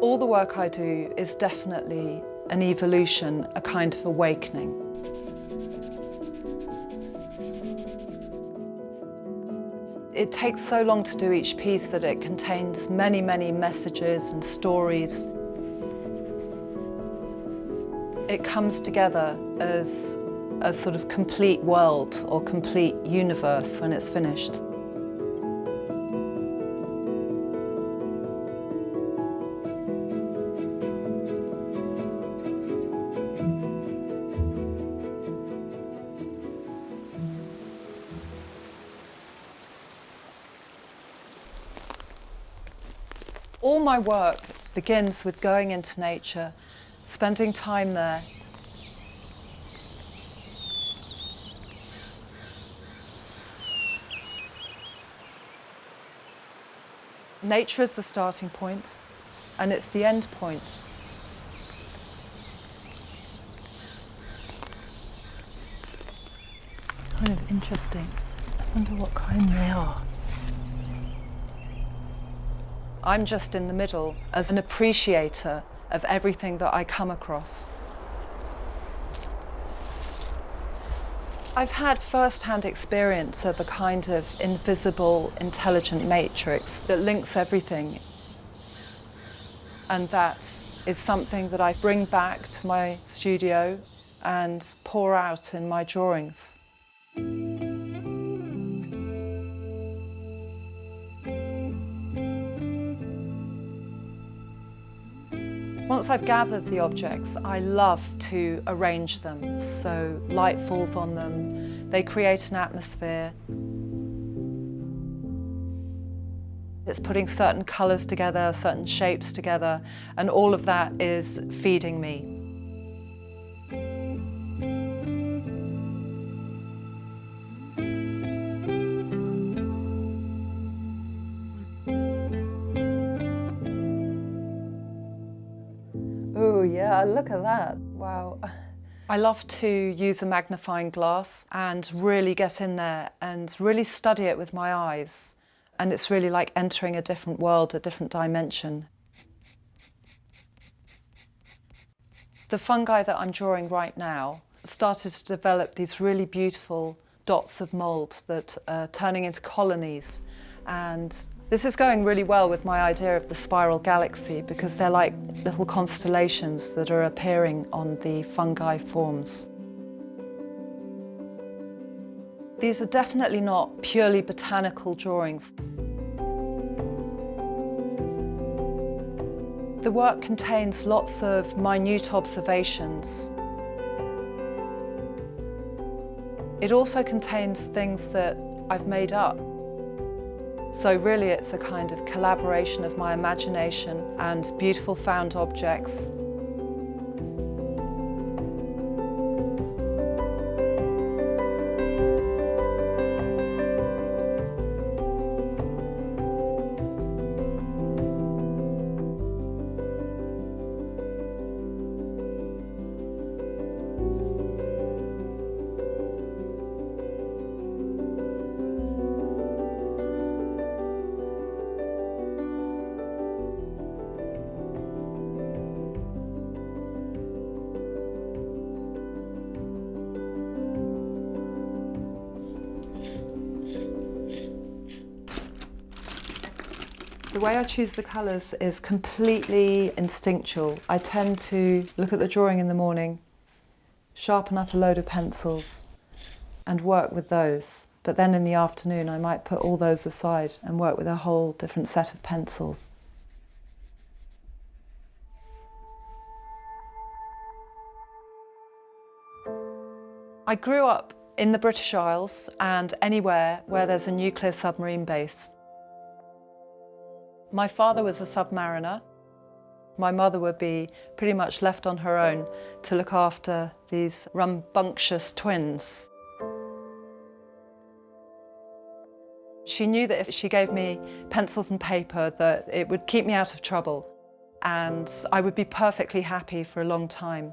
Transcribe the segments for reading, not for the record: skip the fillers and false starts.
All the work I do is definitely an evolution, a kind of awakening. It takes so long to do each piece that it contains many, many messages and stories. It comes together as a sort of complete world or complete universe when it's finished. All my work begins with going into nature, spending time there. Nature is the starting point, and it's the end point. Kind of interesting. I wonder what kind they are. I'm just in the middle as an appreciator of everything that I come across. I've had first-hand experience of a kind of invisible, intelligent matrix that links everything. And that is something that I bring back to my studio and pour out in my drawings. Once I've gathered the objects, I love to arrange them so light falls on them, they create an atmosphere. It's putting certain colours together, certain shapes together, and all of that is feeding me. Oh yeah, look at that, wow. I love to use a magnifying glass and really get in there and really study it with my eyes. And it's really like entering a different world, a different dimension. The fungi that I'm drawing right now started to develop these really beautiful dots of mould that are turning into colonies. And this is going really well with my idea of the spiral galaxy because they're like little constellations that are appearing on the fungi forms. These are definitely not purely botanical drawings. The work contains lots of minute observations. It also contains things that I've made up. So really it's a kind of collaboration of my imagination and beautiful found objects. The way I choose the colours is completely instinctual. I tend to look at the drawing in the morning, sharpen up a load of pencils and work with those. But then in the afternoon I might put all those aside and work with a whole different set of pencils. I grew up in the British Isles and anywhere where there's a nuclear submarine base. My father was a submariner. My mother would be pretty much left on her own to look after these rambunctious twins. She knew that if she gave me pencils and paper that it would keep me out of trouble and I would be perfectly happy for a long time.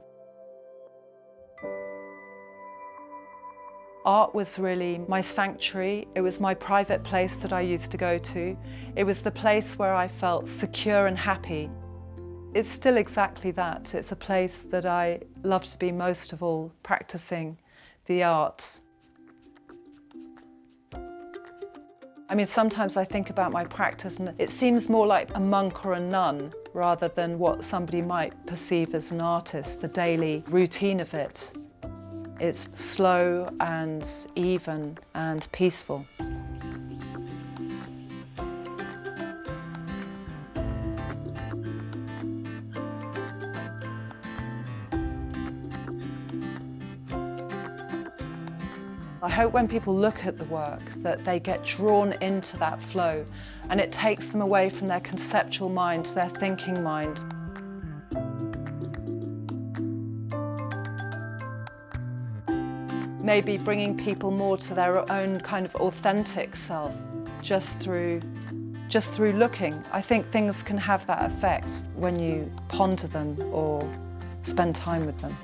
Art was really my sanctuary. It was my private place that I used to go to. It was the place where I felt secure and happy. It's still exactly that. It's a place that I love to be most of all, practicing the arts. I mean, sometimes I think about my practice and it seems more like a monk or a nun rather than what somebody might perceive as an artist, the daily routine of it. It's slow and even and peaceful. I hope when people look at the work that they get drawn into that flow and it takes them away from their conceptual mind to their thinking mind. Maybe bringing people more to their own kind of authentic self just through looking. I think things can have that effect when you ponder them or spend time with them.